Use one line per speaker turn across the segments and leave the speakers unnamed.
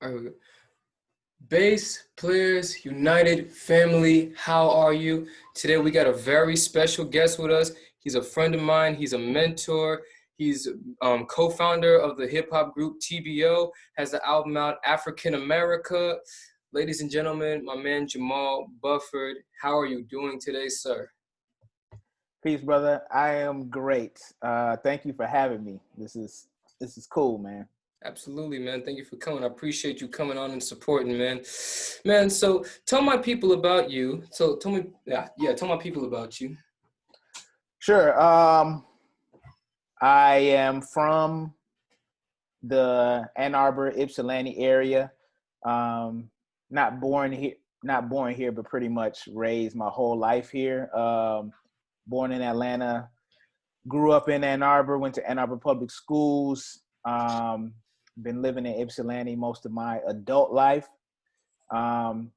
All right. Bass Players United family, how are you? Today we got a very special guest with us. He's a friend of mine. He's a mentor. He's co-founder of the hip hop group TBO. Has the album out African America. Ladies and gentlemen, my man Jamall Bufford. How are you doing today, sir?
Peace, brother. I am great. Thank you for having me. This is cool, man.
Absolutely, man. Thank you for coming. I appreciate you coming on and supporting, man. Man, so tell my people about you. So tell me, tell my people about you.
Sure. I am from the Ann Arbor, Ypsilanti area. Um, not born here, but pretty much raised my whole life here. Born in Atlanta, grew up in Ann Arbor, went to Ann Arbor Public Schools. Been living in Ypsilanti most of my adult life. Um,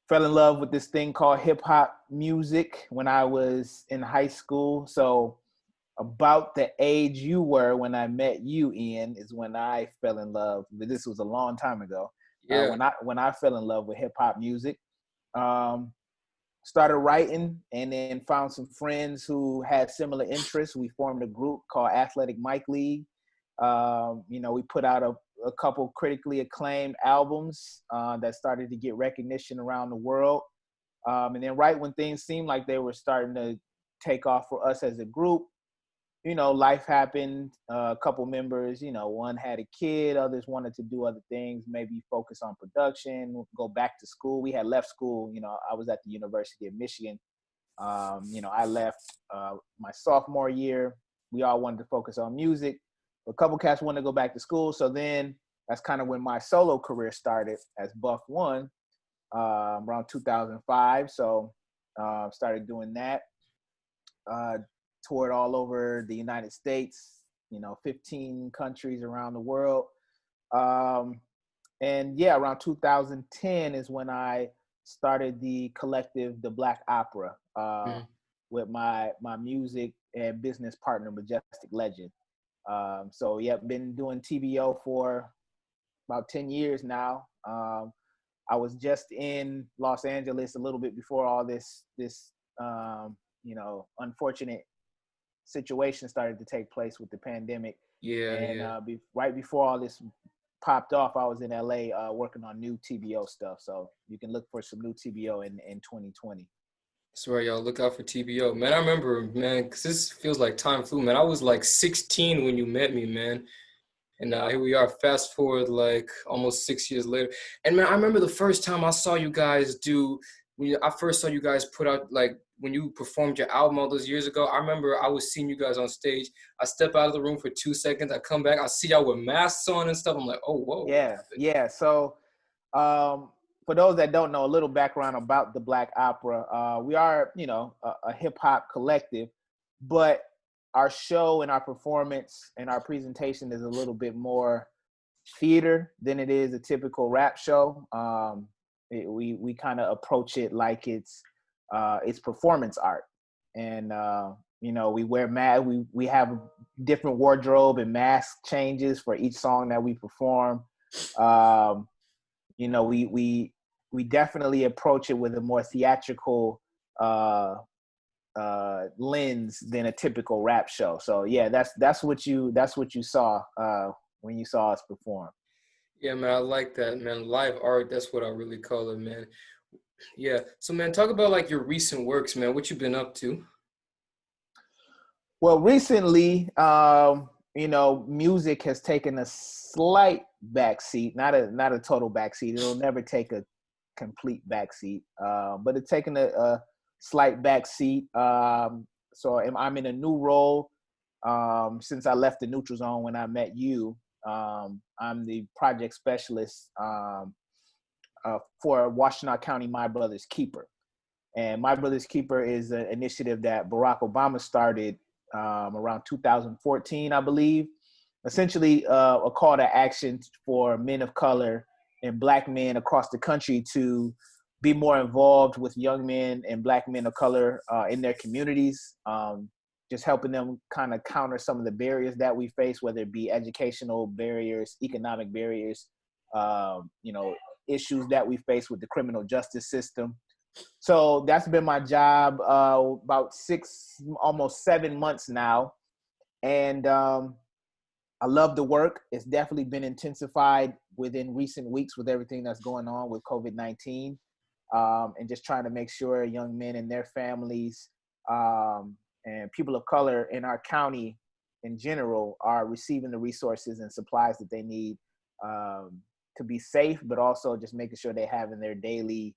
Fell in love with this thing called hip hop music when I was in high school. So about the age you were when I met you, Ian, is when I fell in love. This was a long time ago.
Yeah.
When I fell in love with hip hop music. Um, Started writing, and then found some friends who had similar interests. We formed a group called Athletic Mike League. We put out a couple critically acclaimed albums that started to get recognition around the world. And then right when things seemed like they were starting to take off for us as a group, life happened. A couple members, one had a kid, others wanted to do other things, maybe focus on production, go back to school. We had left school. I was at the University of Michigan. I left my sophomore year. We all wanted to focus on music. A couple cats wanted to go back to school. So then that's kind of when my solo career started as Buff One, around 2005. So started doing that. Toured all over the United States, 15 countries around the world. Um, and yeah, around 2010 is when I started the collective, the Black Opera,
Mm.
with my music and business partner, Majestic Legend. So yeah, been doing TBO for about 10 years now. I was just in Los Angeles a little bit before all this unfortunate situation started to take place with the pandemic.
Yeah,
And
yeah.
right before all this popped off, I was in LA working on new TBO stuff. So you can look for some new TBO in 2020.
That's right, y'all. Look out for TBO. Man, I remember, man, because this feels like time flew, man. I was like 16 when you met me, man. And here we are, fast forward like almost 6 years later. And man, I remember the first time I saw you guys I first saw you guys put out, like, when you performed your album all those years ago. I remember I was seeing you guys on stage. I step out of the room for 2 seconds. I come back. I see y'all with masks on and stuff. I'm like, oh, whoa.
Yeah. So um, for those that don't know, a little background about the Black Opera. We are, a hip hop collective, but our show and our performance and our presentation is a little bit more theater than it is a typical rap show. We kind of approach it like it's performance art, and we wear we have different wardrobe and mask changes for each song that we perform. Um, we definitely approach it with a more theatrical lens than a typical rap show. So yeah, that's what you saw when you saw us perform.
Yeah, man, I like that, man. Live art, that's what I really call it, man. Yeah. So, man, talk about like your recent works, man. What you been up to?
Well, recently, music has taken a slight backseat, not a total backseat. It'll never take a complete backseat, but it's taken a slight backseat. So I'm in a new role since I left the neutral zone when I met you. I'm the project specialist for Washtenaw County My Brother's Keeper. And My Brother's Keeper is an initiative that Barack Obama started around 2014, I believe. Essentially, a call to action for men of color and Black men across the country to be more involved with young men and Black men of color in their communities, just helping them kind of counter some of the barriers that we face, whether it be educational barriers, economic barriers, you know, issues that we face with the criminal justice system. So that's been my job about almost 7 months now. And I love the work. It's definitely been intensified within recent weeks with everything that's going on with COVID-19, and just trying to make sure young men and their families and people of color in our county in general are receiving the resources and supplies that they need to be safe, but also just making sure they have in their daily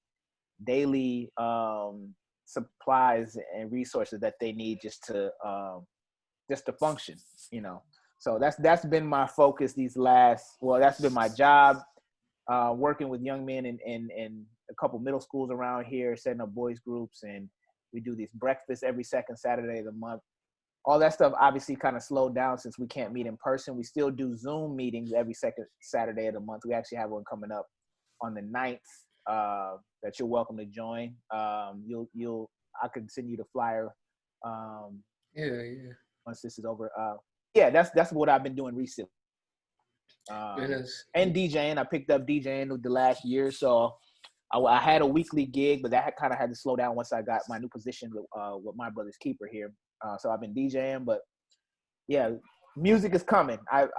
supplies and resources that they need just to function, you know. So that's been my focus that's been my job, working with young men in a couple middle schools around here, setting up boys groups, and we do these breakfasts every second Saturday of the month. All that stuff obviously kind of slowed down since we can't meet in person. We still do Zoom meetings every second Saturday of the month. We actually have one coming up on the 9th that you're welcome to join. I could send you the flyer.
Yeah.
Once this is over. Yeah, that's what I've been doing recently. And DJing. I picked up DJing the last year, so I had a weekly gig, but that kind of had to slow down once I got my new position with my brother's keeper here. So I've been DJing, but yeah, music is coming. Like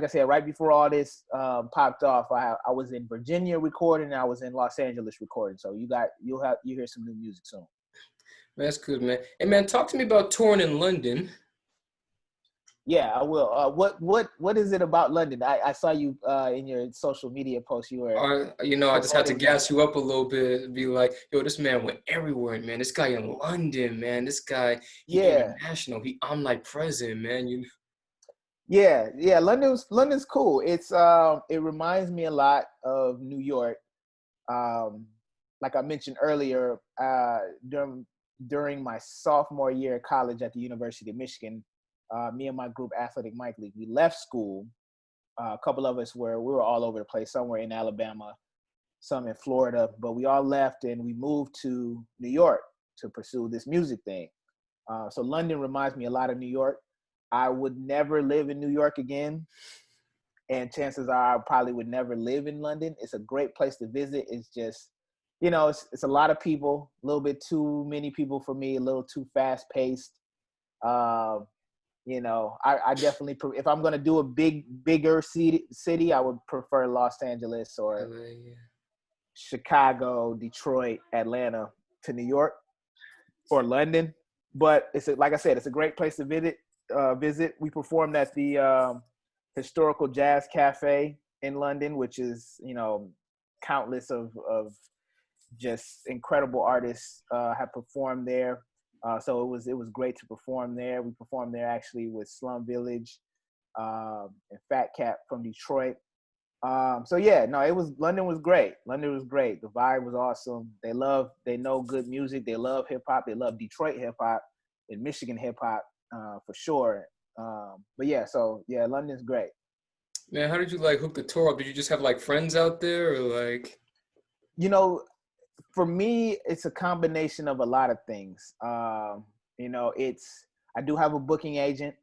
I said, right before all this popped off, I was in Virginia recording, and I was in Los Angeles recording. So you hear some new music soon.
Man, that's good, man. Hey, man, talk to me about touring in London.
Yeah, I will. What is it about London? I saw you in your social media post. You were,
I just had to gas you up a little bit. Be like, yo, this man went everywhere, man. This guy in London, man. This guy, he international. He omnipresent, man.
Yeah. London's cool. It's it reminds me a lot of New York. Like I mentioned earlier, during my sophomore year of college at the University of Michigan, me and my group, Athletic Mike League, we left school. A couple of us we were all over the place. Some were in Alabama, some in Florida, but we all left and we moved to New York to pursue this music thing. So London reminds me a lot of New York. I would never live in New York again, and chances are I probably would never live in London. It's a great place to visit. It's just, it's a lot of people, a little bit too many people for me, a little too fast paced. I definitely, if I'm going to do a bigger city, I would prefer Los Angeles or Chicago, Detroit, Atlanta to New York or London. But like I said, it's a great place to visit. We performed at the Historical Jazz Cafe in London, which is, countless of just incredible artists have performed there. So it was great to perform there. We performed there actually with Slum Village and Fat Cat from Detroit. London was great. London was great. The vibe was awesome. They know good music. They love hip hop. They love Detroit hip hop and Michigan hip hop for sure. London's great.
Man, how did you hook the tour up? Did you just have friends out there or
For me, it's a combination of a lot of things. I do have a booking agent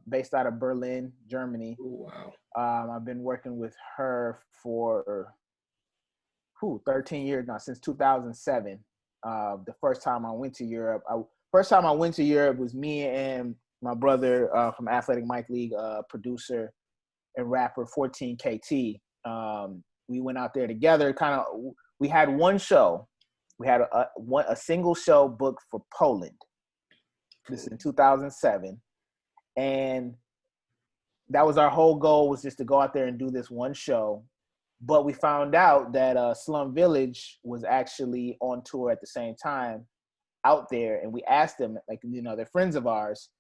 based out of Berlin, Germany.
Oh, wow.
I've been working with her for 13 years now, since 2007. The first time I went to Europe, was me and my brother from Athletic Mike League, producer and rapper 14KT. We went out there together. We had one show. We had a single show booked for Poland. This is in 2007, and that was our whole goal, was just to go out there and do this one show. But we found out that Slum Village was actually on tour at the same time out there, and we asked them, they're friends of ours,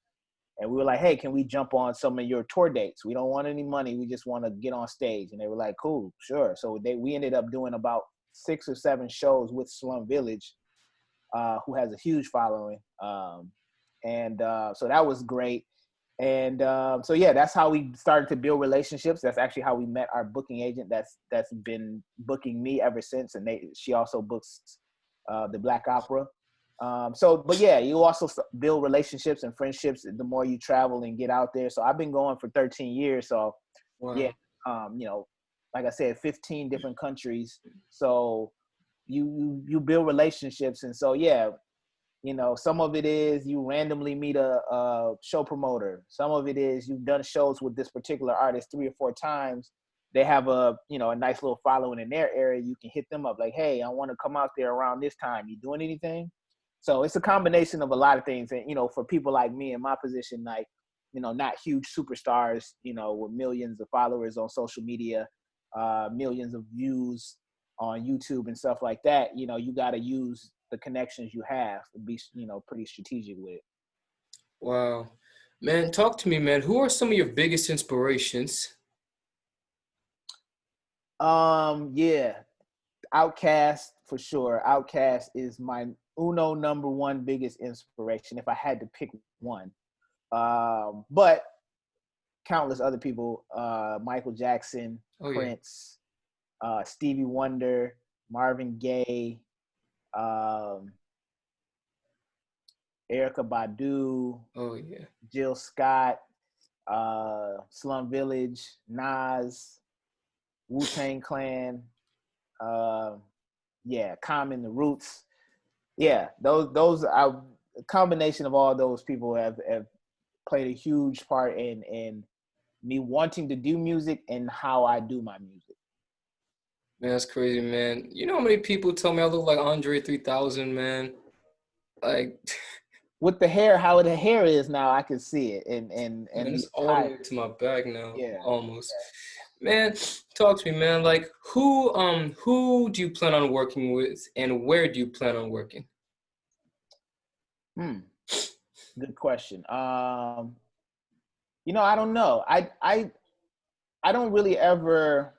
and we were like, hey, can we jump on some of your tour dates? We don't want any money. We just want to get on stage. And they were like, cool, sure. So we ended up doing about 6 or 7 shows with Slum Village, who has a huge following. So that was great. And that's how we started to build relationships. That's actually how we met our booking agent that's been booking me ever since. And she also books the Black Opera. You also build relationships and friendships the more you travel and get out there. So I've been going for 13 years. So,
wow.
yeah, like I said, 15 different countries. So you build relationships, and so yeah, some of it is you randomly meet a show promoter. Some of it is you've done shows with this particular artist 3 or 4 times. They have a nice little following in their area. You can hit them up like, hey, I want to come out there around this time. You doing anything? So it's a combination of a lot of things. And, for people like me in my position, like, not huge superstars, with millions of followers on social media, millions of views on YouTube and stuff like that, you got to use the connections you have and be, pretty strategic with it.
Wow. Man, talk to me, man. Who are some of your biggest inspirations?
Yeah, Outkast for sure. Outkast is my number one biggest inspiration if I had to pick one. But countless other people, Michael Jackson,
Oh yeah.
Prince, Stevie Wonder, Marvin Gaye, Erykah Badu,
Oh yeah.
Jill Scott, Slum Village, Nas, Wu-Tang Clan, Common, The Roots. Yeah, those are a combination of all those people have played a huge part in me wanting to do music and how I do my music.
Man, that's crazy, man. You know how many people tell me I look like Andre 3000, man? Like,
With the hair, how the hair is now, I can see it,
man,
and
it's
the
all the
attire.
way to my back now,
Yeah.
almost. Man, talk to me, man. Like, who do you plan on working with, and where do you plan on working?
Good question. I don't know. I don't really ever.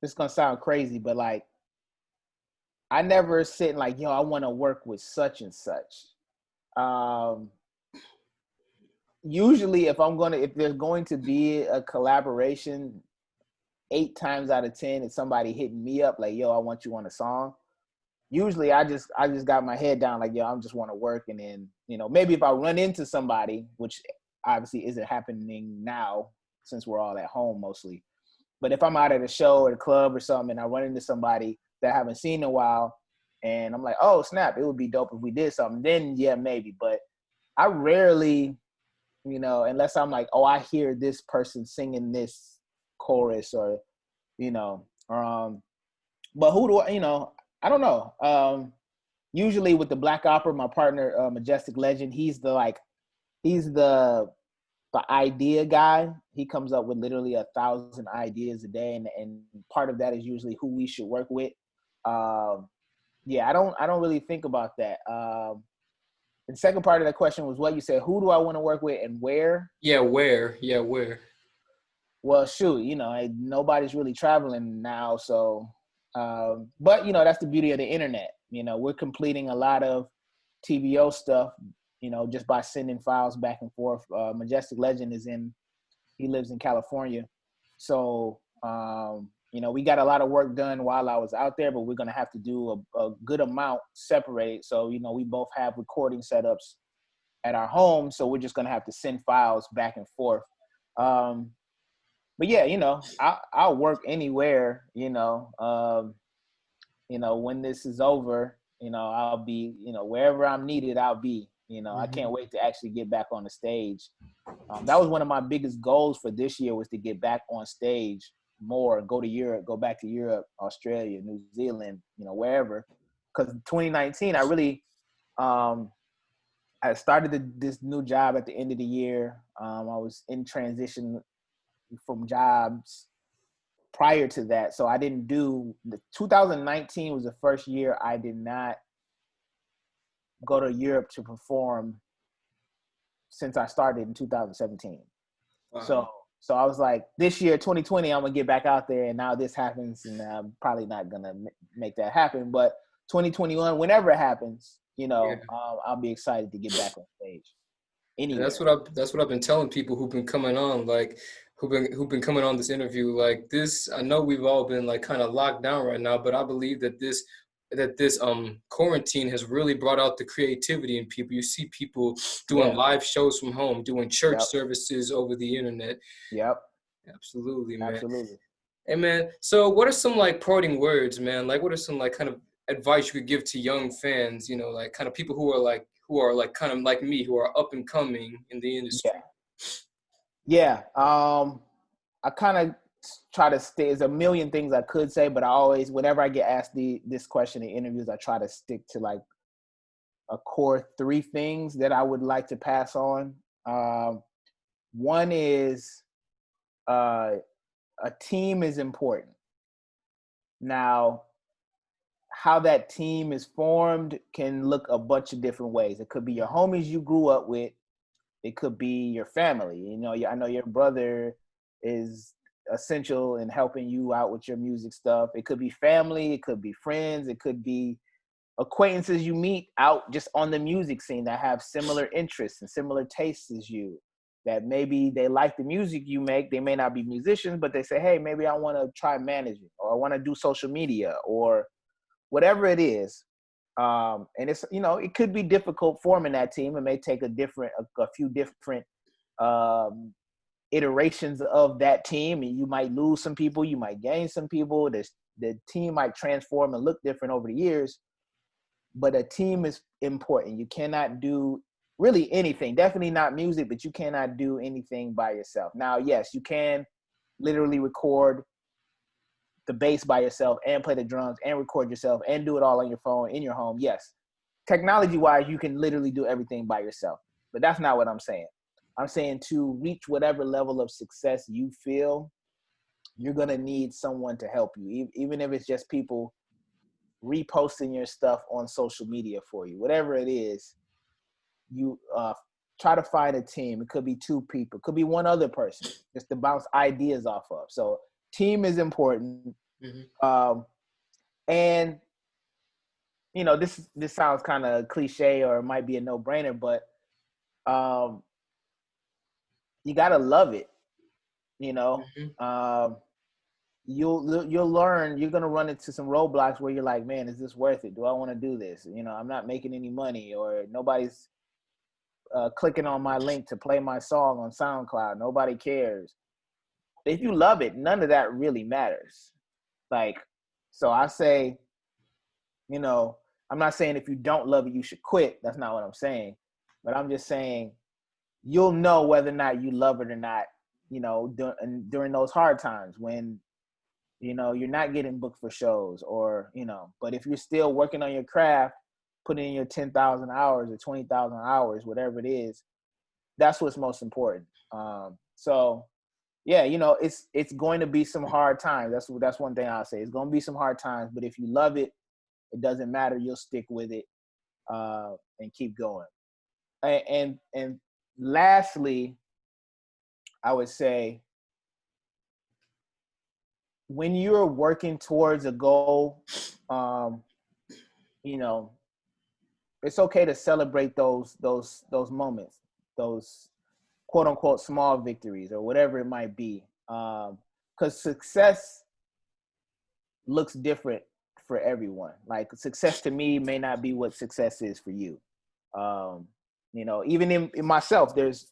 This is gonna sound crazy, but like, I never sit and like, I want to work with such and such. Um, Usually, if there's going to be a collaboration, 8 times out of 10, it's somebody hitting me up like, yo, I want you on a song. Usually I just got my head down like, yo, I just want to work. And then, maybe if I run into somebody, which obviously isn't happening now since we're all at home mostly. But if I'm out at a show or a club or something and I run into somebody that I haven't seen in a while and I'm like, oh snap, it would be dope if we did something, then yeah, maybe. But I rarely, unless I'm like, oh, I hear this person singing this chorus or, you know, but who do I don't know. Usually with the Black Opera, my partner, Majestic Legend, he's the idea guy. He comes up with literally 1,000 ideas a day, and part of that is usually who we should work with. I don't really think about that. The second part of that question was what you said. Who do I want to work with and where?
Yeah, where? Yeah, where?
Well, shoot, nobody's really traveling now, so. But that's the beauty of the internet. We're completing a lot of TBO stuff, just by sending files back and forth. Majestic Legend he lives in California. So, we got a lot of work done while I was out there, but we're going to have to do a good amount separated. So, we both have recording setups at our home. So we're just going to have to send files back and forth. But yeah, I'll work anywhere, when this is over, I'll be, wherever I'm needed, I'll be, I can't wait to actually get back on the stage. That was one of my biggest goals for this year, was to get back on stage more, go back to Europe, Australia, New Zealand, wherever. Because 2019, I really, I started this new job at the end of the year. I was in transition from jobs prior to that. So I didn't do 2019 was the first year I did not go to Europe to perform since I started in 2017.
Wow.
So I was like, this year, 2020, I'm gonna get back out there, and now this happens, and I'm probably not gonna make that happen. But 2021, whenever it happens,
Yeah.
I'll be excited to get back on stage
And
anywhere.
that's what I've been telling people who've been coming on, like who've been coming on this interview. Like this, I know we've all been like kind of locked down right now, but I believe that this quarantine has really brought out the creativity in people. You see people doing
Yeah.
live shows from home, doing church
Yep.
services over the internet.
Yep.
Absolutely, man.
Absolutely.
Hey man, so what are some like parting words, man? Like what are some like kind of advice you could give to young fans, like kind of people who are like kind of like me, who are up and coming in the industry?
Yeah. Yeah. I kind of try to stay. There's a million things I could say, but I always, whenever I get asked this question in interviews, I try to stick to like a core three things that I would like to pass on. Um, One is uh, a team is important. Now, how that team is formed can look a bunch of different ways. It could be your homies you grew up with. It could be your family. I know your brother is essential in helping you out with your music stuff. It could be family. It could be friends. It could be acquaintances you meet out just on the music scene that have similar interests and similar tastes as you. That maybe they like the music you make. They may not be musicians, but they say, hey, maybe I want to try managing, or I want to do social media, or whatever it is. And it's, it could be difficult forming that team. It may take a few different um, iterations of that team, and you might lose some people, you might gain some people. The team might transform and look different over the years, but a team is important. You cannot do really anything, definitely not music, but you cannot do anything by yourself. Now, yes, you can literally record the bass by yourself and play the drums and record yourself and do it all on your phone in your home. Yes, technology wise, you can literally do everything by yourself, but that's not what I'm saying. I'm saying to reach whatever level of success you feel, you're going to need someone to help you, even if it's just people reposting your stuff on social media for you. Whatever it is, you try to find a team. It could be two people, it could be one other person, just to bounce ideas off of. So team is important.
Hmm.
um, and this sounds kind of cliche, or it might be a no-brainer, but um, you gotta love it. You know,
Hmm.
um, you'll learn. You're gonna run into some roadblocks where you're like, man, is this worth it? Do I want to do this? I'm not making any money, or nobody's clicking on my link to play my song on SoundCloud. Nobody cares. If you love it, none of that really matters. Like, so I say, you know, I'm not saying if you don't love it, you should quit. That's not what I'm saying. But I'm just saying you'll know whether or not you love it or not, during those hard times when, you're not getting booked for shows, or, but if you're still working on your craft, putting in your 10,000 hours or 20,000 hours, whatever it is, that's what's most important. So yeah, it's going to be some hard times. That's one thing I'll say. It's going to be some hard times, but if you love it, it doesn't matter. You'll stick with it and keep going. And lastly, I would say when you're working towards a goal, um, you know, it's okay to celebrate those moments, those quote unquote small victories or whatever it might be. Because success looks different for everyone. Like success to me may not be what success is for you. Um, even in myself, there's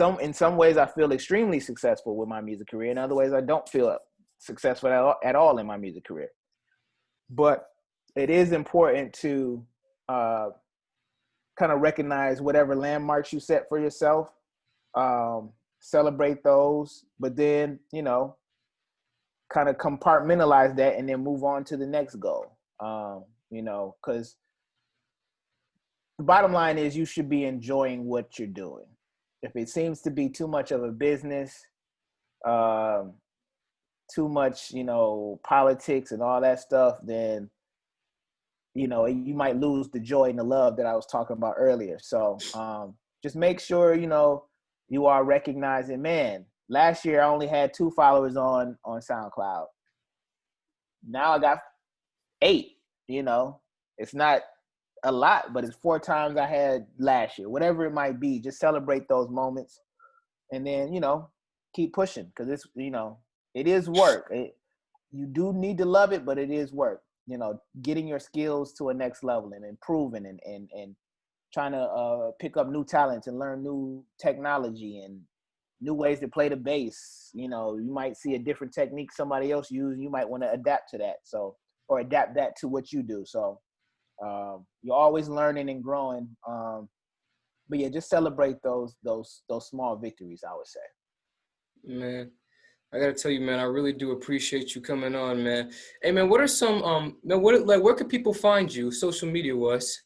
in some ways I feel extremely successful with my music career. In other ways, I don't feel successful at all in my music career. But it is important to kind of recognize whatever landmarks you set for yourself, celebrate those, but then, kind of compartmentalize that and then move on to the next goal. Because the bottom line is you should be enjoying what you're doing. If it seems to be too much of a business, um, too much, politics and all that stuff, then, you might lose the joy and the love that I was talking about earlier. So just make sure, you are recognizing, man, last year I only had 2 followers on SoundCloud. Now I got 8, it's not a lot, but it's 4 times I had last year. Whatever it might be, just celebrate those moments, and then keep pushing, because it is work. You do need to love it, but it is work. Getting your skills to a next level and improving and trying to pick up new talents and learn new technology and new ways to play the bass. You know, you might see a different technique somebody else use. You might want to adapt to that. So, or adapt that to what you do. So, you're always learning and growing. But yeah, just celebrate those small victories, I would say.
Man, I gotta tell you, man, I really do appreciate you coming on, man. Hey, man, what are some man, what like where can people find you, social media wise?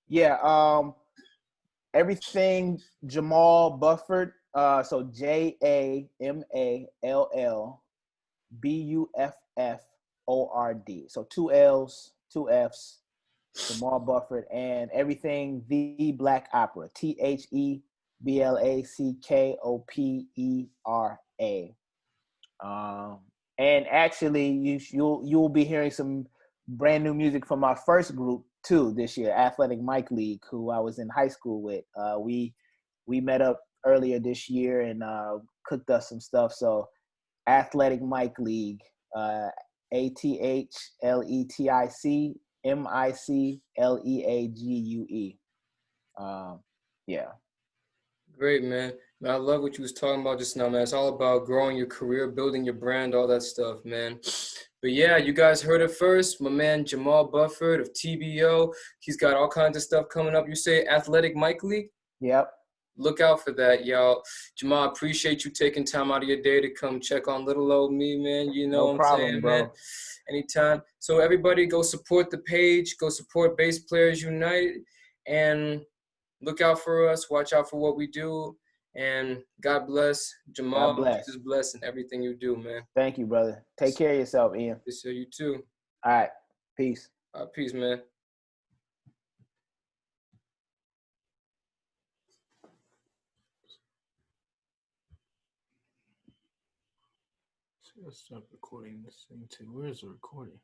Yeah, everything Jamall Bufford. So JamallBufford. So two L's, two F's. Jamall Bufford, and everything The Black Opera. TheBlackOpera. And actually, you'll be hearing some brand new music from our first group too this year, Athletic Mike League, who I was in high school with. We met up earlier this year and cooked us some stuff. So Athletic Mike League, ATHLETICMICLEAGUE. Yeah.
Great, man. Man, I love what you was talking about just now, man. It's all about growing your career, building your brand, all that stuff, man. But yeah, you guys heard it first. My man Jamall Bufford of TBO. He's got all kinds of stuff coming up. You say Athletic Mike League?
Yep.
Look out for that, y'all. Jamal, appreciate you taking time out of your day to come check on little old me, man. You know
No
what I'm
problem,
saying, man?
bro.
Anytime. So everybody go support the page, go support Bass Players United, and look out for us, watch out for what we do, and God bless
God
Jamal.
bless.
Jesus bless in everything you do, man.
Thank you, brother. Take care of yourself, Ian.
Yes, sir, you too.
All right. Peace.
Peace, man.
Let's stop recording this thing too. Where's the recording?